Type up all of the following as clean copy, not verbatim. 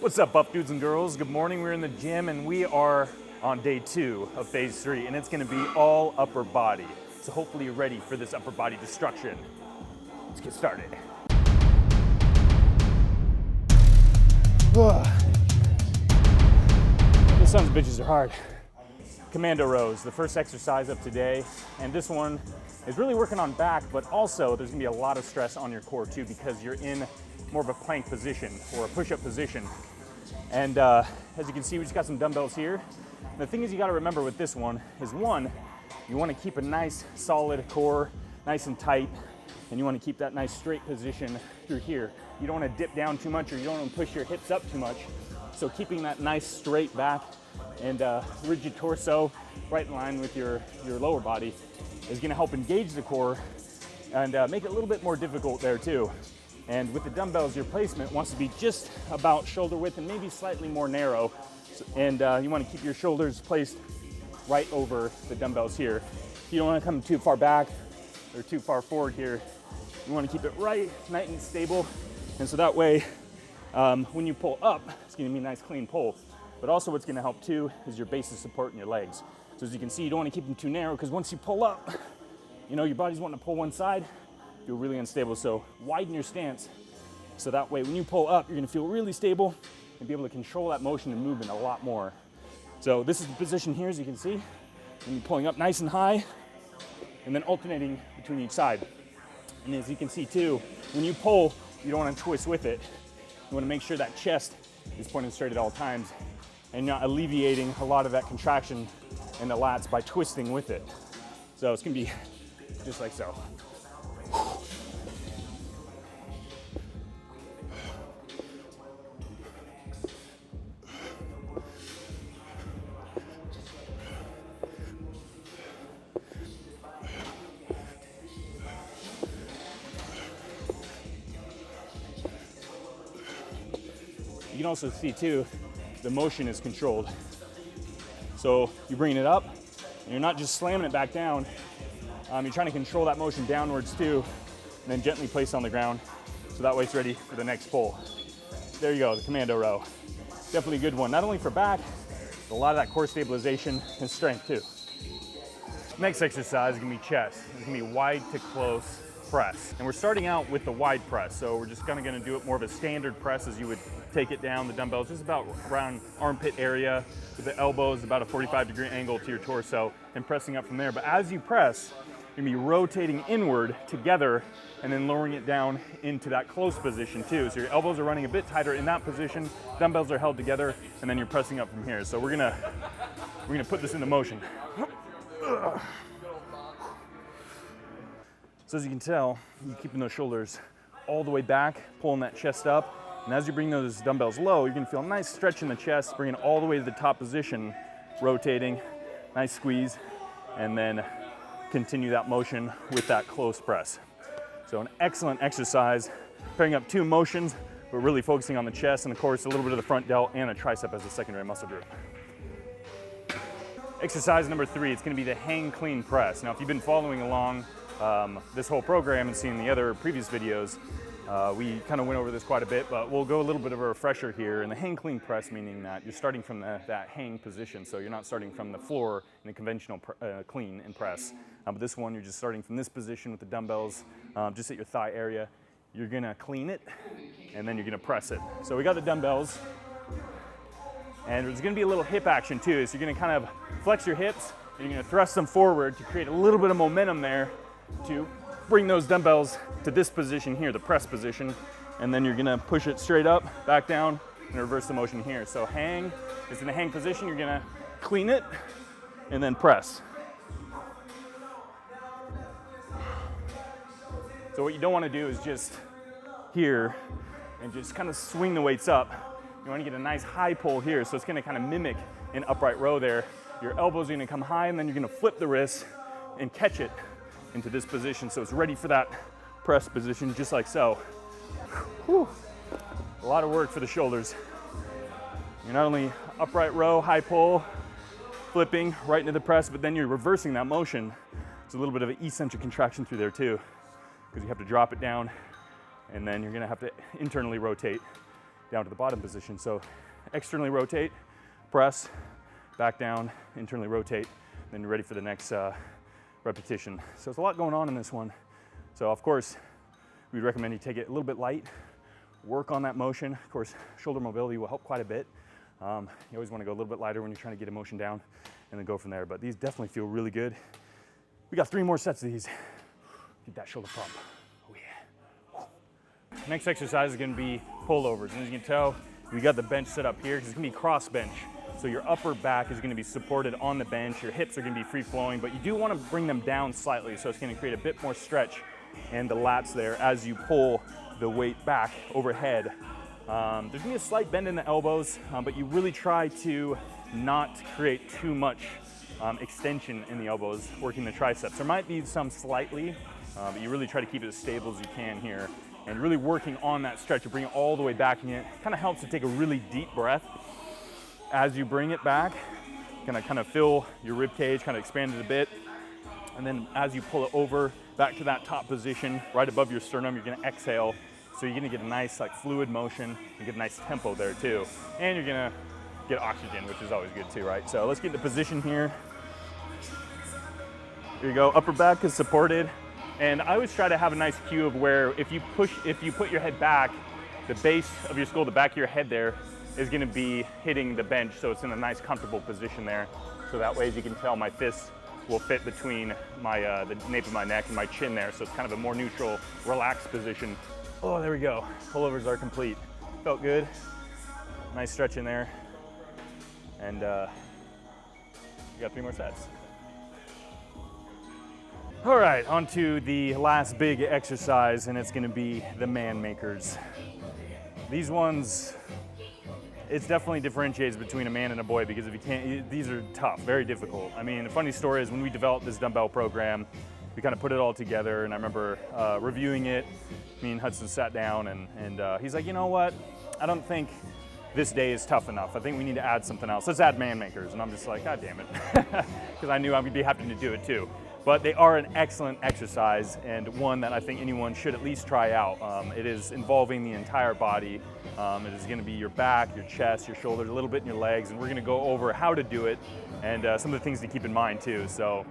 What's up, buff dudes and girls? Good morning. We're in the gym and we are on day 2 of phase 3, and it's gonna be all upper body. So hopefully you're ready for this upper body destruction. Let's get started. The sons of bitches are hard. Commando rows, the first exercise of today. And this one is really working on back, but also there's gonna be a lot of stress on your core too, because you're in more of a plank position or a push-up position. And as you can see, we just got some dumbbells here. And the thing is, you gotta remember with this one is, one, you wanna keep a nice solid core, nice and tight, and you wanna keep that nice straight position through here. You don't wanna dip down too much, or you don't wanna push your hips up too much. So keeping that nice straight back and rigid torso right in line with your lower body is gonna help engage the core and make it a little bit more difficult there too. And with the dumbbells, your placement wants to be just about shoulder width and maybe slightly more narrow. And you want to keep your shoulders placed right over the dumbbells here. You don't want to come too far back or too far forward here. You want to keep it right, nice and stable. And so that way, when you pull up, it's going to be a nice clean pull. But also what's going to help too is your base of support in your legs. So as you can see, you don't want to keep them too narrow, because once you pull up, you know, your body's wanting to pull one side, feel really unstable. So widen your stance, so that way when you pull up, you're gonna feel really stable and be able to control that motion and movement a lot more. So this is the position here, as you can see, when you're pulling up nice and high and then alternating between each side. And as you can see too, when you pull, you don't want to twist with it. You want to make sure that chest is pointed straight at all times and not alleviating a lot of that contraction in the lats by twisting with it. So it's gonna be just like so. You can also see too, the motion is controlled. So you're bringing it up, and you're not just slamming it back down. You're trying to control that motion downwards too, and then gently place on the ground, so that way it's ready for the next pull. There you go, the Commando Row. Definitely a good one, not only for back, but a lot of that core stabilization and strength too. Next exercise is gonna be chest. It's gonna be wide to close press. And we're starting out with the wide press, so we're just gonna do it more of a standard press as you would take it down. The dumbbells just about around armpit area, with the elbows about a 45-degree angle to your torso, and pressing up from there. But as you press, you're gonna be rotating inward together and then lowering it down into that close position too. So your elbows are running a bit tighter in that position, dumbbells are held together, and then you're pressing up from here. So we're gonna put this into motion. So as you can tell, you're keeping those shoulders all the way back, pulling that chest up. And as you bring those dumbbells low, you're gonna feel a nice stretch in the chest, bringing it all the way to the top position, rotating, nice squeeze, and then continue that motion with that close press. So an excellent exercise, pairing up 2 motions. We're really focusing on the chest and of course a little bit of the front delt and a tricep as a secondary muscle group. Exercise number 3, it's gonna be the hang clean press. Now if you've been following along this whole program and seeing the other previous videos, we kind of went over this quite a bit, but we'll go a little bit of a refresher here. And the hang clean press, meaning that you're starting from that hang position, so you're not starting from the floor in a conventional clean and press. But this one, you're just starting from this position with the dumbbells, just at your thigh area. You're gonna clean it, and then you're gonna press it. So we got the dumbbells, and there's gonna be a little hip action too. So you're gonna kind of flex your hips, and you're gonna thrust them forward to create a little bit of momentum there to bring those dumbbells to this position here, the press position, and then you're gonna push it straight up, back down, and reverse the motion here. So hang, it's in a hang position, you're gonna clean it, and then press. So what you don't wanna do is just here, and just kind of swing the weights up. You wanna get a nice high pull here, so it's gonna kind of mimic an upright row there. Your elbows are gonna come high, and then you're gonna flip the wrist and catch it into this position, so it's ready for that press position, just like so. Whew. A lot of work for the shoulders. You're not only upright row, high pull, flipping right into the press, but then you're reversing that motion. There's a little bit of an eccentric contraction through there too, because you have to drop it down, and then you're gonna have to internally rotate down to the bottom position. So externally rotate, press, back down, internally rotate, then you're ready for the next repetition. So there's a lot going on in this one. So of course, we'd recommend you take it a little bit light, work on that motion. Of course, shoulder mobility will help quite a bit. You always want to go a little bit lighter when you're trying to get emotion down and then go from there. But these definitely feel really good. We got 3 more sets of these. Get that shoulder pump. Oh yeah. Next exercise is going to be pullovers. And as you can tell, we got the bench set up here because it's going to be cross bench. So your upper back is going to be supported on the bench. Your hips are going to be free flowing, but you do want to bring them down slightly. So it's going to create a bit more stretch in the lats there as you pull the weight back overhead. There's going to be a slight bend in the elbows, but you really try to not create too much extension in the elbows working the triceps. There might be some slightly, but you really try to keep it as stable as you can here. And really working on that stretch, you bring it all the way back, and it kind of helps to take a really deep breath as you bring it back. Kind of fill your rib cage, kind of expand it a bit. And then as you pull it over back to that top position, right above your sternum, you're gonna exhale. So you're gonna get a nice fluid motion and get a nice tempo there too. And you're gonna get oxygen, which is always good too, right? So let's get into position here. Here you go, upper back is supported. And I always try to have a nice cue of where if you put your head back, the base of your skull, the back of your head there, is gonna be hitting the bench, so it's in a nice comfortable position there. So that way, as you can tell, my fists will fit between my the nape of my neck and my chin there, so it's kind of a more neutral, relaxed position. Oh, there we go. Pullovers are complete. Felt good. Nice stretch in there. And we got 3 more sets. All right, on to the last big exercise, and it's gonna be the man makers. These ones, it's definitely differentiates between a man and a boy, because if you can't, these are tough, very difficult. I mean, the funny story is when we developed this dumbbell program, we kind of put it all together, and I remember reviewing it. Me and Hudson sat down, and he's like, you know what? I don't think this day is tough enough. I think we need to add something else. Let's add man makers. And I'm just like, God damn it. Because I knew I would be having to do it too. But they are an excellent exercise, and one that I think anyone should at least try out. It is involving the entire body. It is gonna be your back, your chest, your shoulders, a little bit in your legs, and we're gonna go over how to do it and some of the things to keep in mind too. So,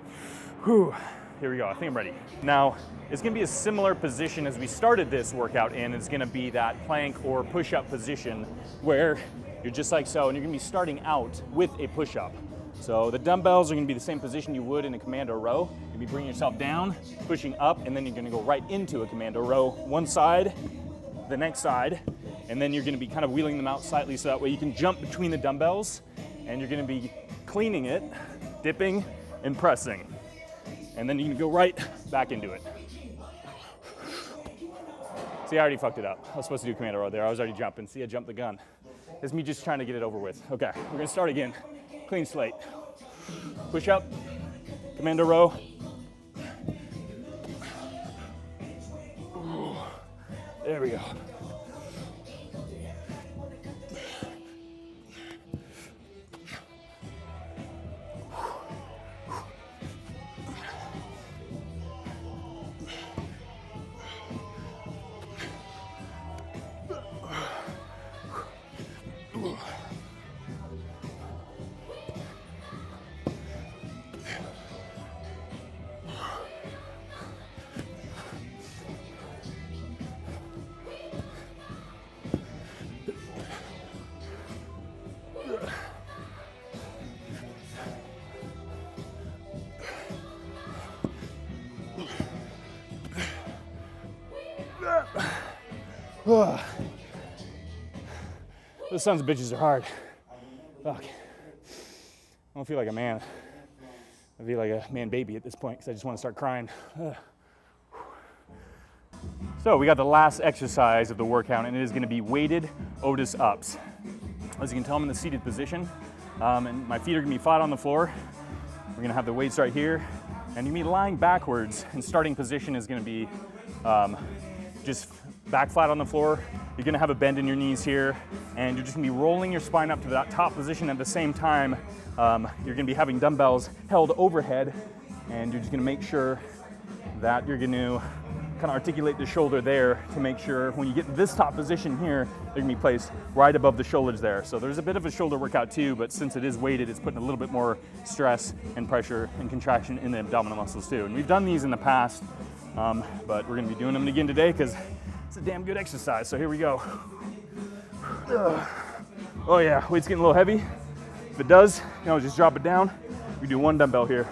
whew, here we go, I think I'm ready. Now, it's gonna be a similar position as we started this workout in. It's gonna be that plank or push-up position where you're just like so, and you're gonna be starting out with a push-up. So the dumbbells are gonna be the same position you would in a Commando Row. You're gonna be bringing yourself down, pushing up, and then you're gonna go right into a Commando Row. One side, the next side, and then you're gonna be kind of wheeling them out slightly so that way you can jump between the dumbbells, and you're gonna be cleaning it, dipping, and pressing. And then you can go right back into it. See, I already fucked it up. I was supposed to do Commando Row there. I was already jumping. See, I jumped the gun. It's me just trying to get it over with. Okay, we're gonna start again. Clean slate. Push up, Commando Row. There we go. Those sons of bitches are hard. Fuck. I don't feel like a man. I feel like a man baby at this point because I just want to start crying. So we got the last exercise of the workout, and it is going to be weighted Otis-Ups. As you can tell, I'm in the seated position, and my feet are going to be flat on the floor. We're going to have the weights right here, and you're going to be lying backwards, and starting position is going to be just back flat on the floor. You're gonna have a bend in your knees here, and you're just gonna be rolling your spine up to that top position. At the same time, you're gonna be having dumbbells held overhead, and you're just gonna make sure that you're gonna kind of articulate the shoulder there to make sure when you get in this top position here, they're gonna be placed right above the shoulders there. So there's a bit of a shoulder workout too, but since it is weighted, it's putting a little bit more stress and pressure and contraction in the abdominal muscles too. And we've done these in the past, but we're gonna be doing them again today because it's a damn good exercise. So here we go. Oh yeah, weight's getting a little heavy. If it does, you can always just drop it down. We do one dumbbell here.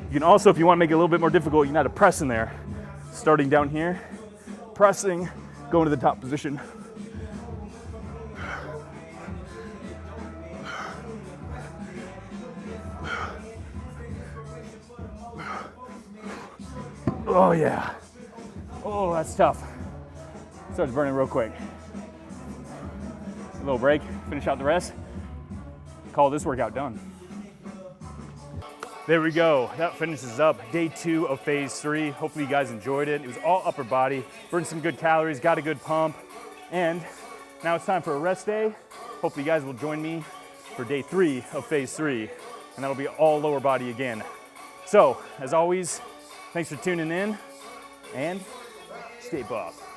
You can also, if you want to make it a little bit more difficult, you can add a press in there. Starting down here, pressing, going to the top position. Oh yeah. Oh, that's tough. Starts burning real quick. A little break, finish out the rest. Call this workout done. There we go, that finishes up day 2 of phase 3. Hopefully you guys enjoyed it. It was all upper body, burned some good calories, got a good pump. And now it's time for a rest day. Hopefully you guys will join me for day 3 of phase 3. And that'll be all lower body again. So, as always, thanks for tuning in and stay buff.